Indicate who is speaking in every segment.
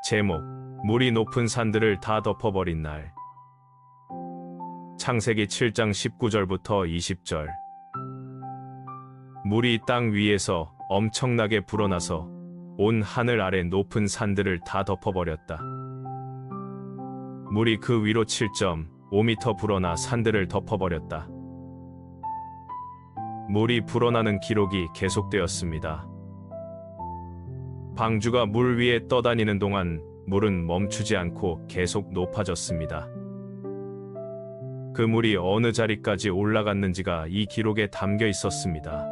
Speaker 1: 제목, 물이 높은 산들을 다 덮어버린 날. 창세기 7장 19절부터 20절. 물이 땅 위에서 엄청나게 불어나서 온 하늘 아래 높은 산들을 다 덮어버렸다. 물이 그 위로 7.5m 불어나 산들을 덮어버렸다. 물이 불어나는 기록이 계속되었습니다. 방주가 물 위에 떠다니는 동안 물은 멈추지 않고 계속 높아졌습니다. 그 물이 어느 자리까지 올라갔는지가 이 기록에 담겨 있었습니다.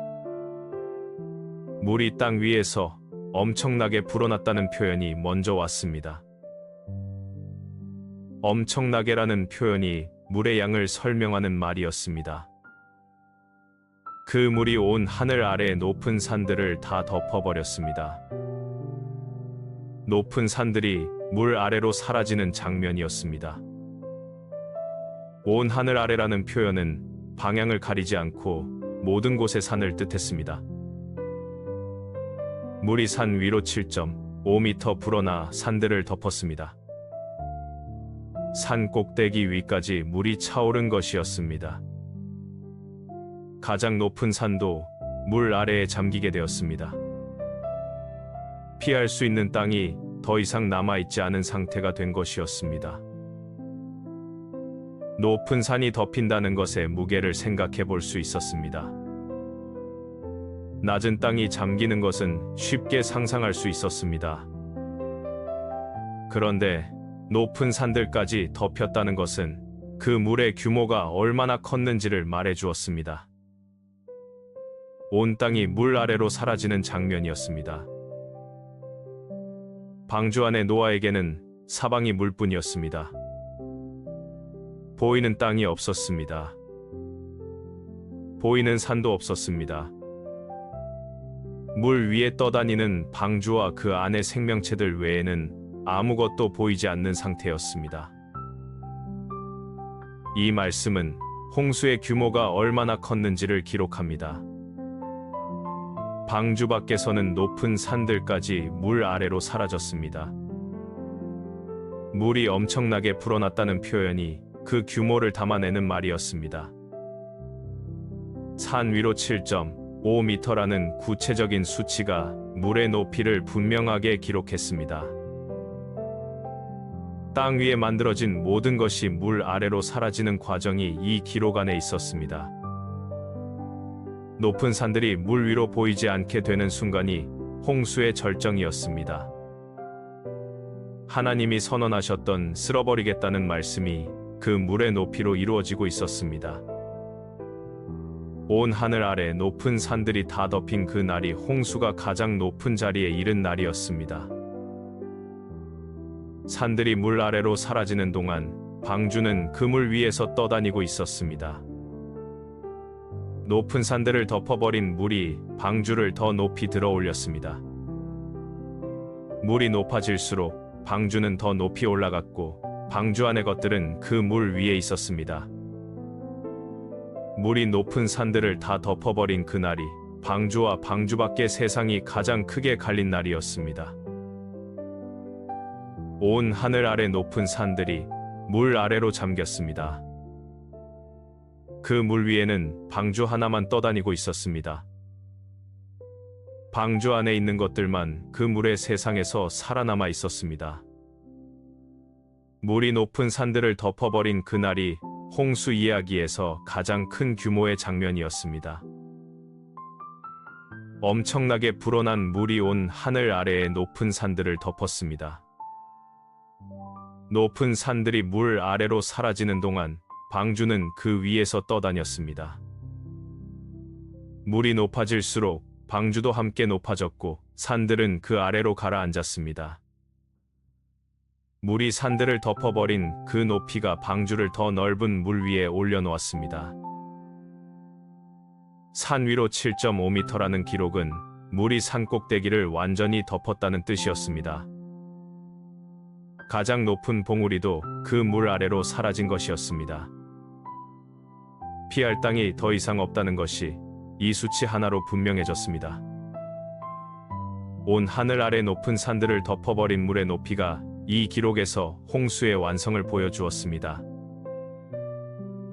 Speaker 1: 물이 땅 위에서 엄청나게 불어났다는 표현이 먼저 왔습니다. 엄청나게라는 표현이 물의 양을 설명하는 말이었습니다. 그 물이 온 하늘 아래의 높은 산들을 다 덮어버렸습니다. 높은 산들이 물 아래로 사라지는 장면이었습니다. 온 하늘 아래라는 표현은 방향을 가리지 않고 모든 곳의 산을 뜻했습니다. 물이 산 위로 7.5m 불어나 산들을 덮었습니다. 산 꼭대기 위까지 물이 차오른 것이었습니다. 가장 높은 산도 물 아래에 잠기게 되었습니다. 피할 수 있는 땅이 더 이상 남아있지 않은 상태가 된 것이었습니다. 높은 산이 덮인다는 것의 무게를 생각해 볼 수 있었습니다. 낮은 땅이 잠기는 것은 쉽게 상상할 수 있었습니다. 그런데 높은 산들까지 덮였다는 것은 그 물의 규모가 얼마나 컸는지를 말해 주었습니다. 온 땅이 물 아래로 사라지는 장면이었습니다. 방주 안의 노아에게는 사방이 물뿐이었습니다. 보이는 땅이 없었습니다. 보이는 산도 없었습니다. 물 위에 떠다니는 방주와 그 안의 생명체들 외에는 아무것도 보이지 않는 상태였습니다. 이 말씀은 홍수의 규모가 얼마나 컸는지를 기록합니다. 방주 밖에서는 높은 산들까지 물 아래로 사라졌습니다. 물이 엄청나게 불어났다는 표현이 그 규모를 담아내는 말이었습니다. 산 위로 7.5m라는 구체적인 수치가 물의 높이를 분명하게 기록했습니다. 땅 위에 만들어진 모든 것이 물 아래로 사라지는 과정이 이 기록 안에 있었습니다. 높은 산들이 물 위로 보이지 않게 되는 순간이 홍수의 절정이었습니다. 하나님이 선언하셨던 쓸어버리겠다는 말씀이 그 물의 높이로 이루어지고 있었습니다. 온 하늘 아래 높은 산들이 다 덮인 그 날이 홍수가 가장 높은 자리에 이른 날이었습니다. 산들이 물 아래로 사라지는 동안 방주는 그물 위에서 떠다니고 있었습니다. 높은 산들을 덮어버린 물이 방주를 더 높이 들어 올렸습니다. 물이 높아질수록 방주는 더 높이 올라갔고 방주 안의 것들은 그 물 위에 있었습니다. 물이 높은 산들을 다 덮어버린 그날이 방주와 방주 밖의 세상이 가장 크게 갈린 날이었습니다. 온 하늘 아래 높은 산들이 물 아래로 잠겼습니다. 그 물 위에는 방주 하나만 떠다니고 있었습니다. 방주 안에 있는 것들만 그 물의 세상에서 살아남아 있었습니다. 물이 높은 산들을 덮어버린 그날이 홍수 이야기에서 가장 큰 규모의 장면이었습니다. 엄청나게 불어난 물이 온 하늘 아래의 높은 산들을 덮었습니다. 높은 산들이 물 아래로 사라지는 동안 방주는 그 위에서 떠다녔습니다. 물이 높아질수록 방주도 함께 높아졌고 산들은 그 아래로 가라앉았습니다. 물이 산들을 덮어버린 그 높이가 방주를 더 넓은 물 위에 올려놓았습니다. 산 위로 7.5m라는 기록은 물이 산 꼭대기를 완전히 덮었다는 뜻이었습니다. 가장 높은 봉우리도 그 물 아래로 사라진 것이었습니다. 피할 땅이 더 이상 없다는 것이 이 수치 하나로 분명해졌습니다. 온 하늘 아래 높은 산들을 덮어버린 물의 높이가 이 기록에서 홍수의 완성을 보여주었습니다.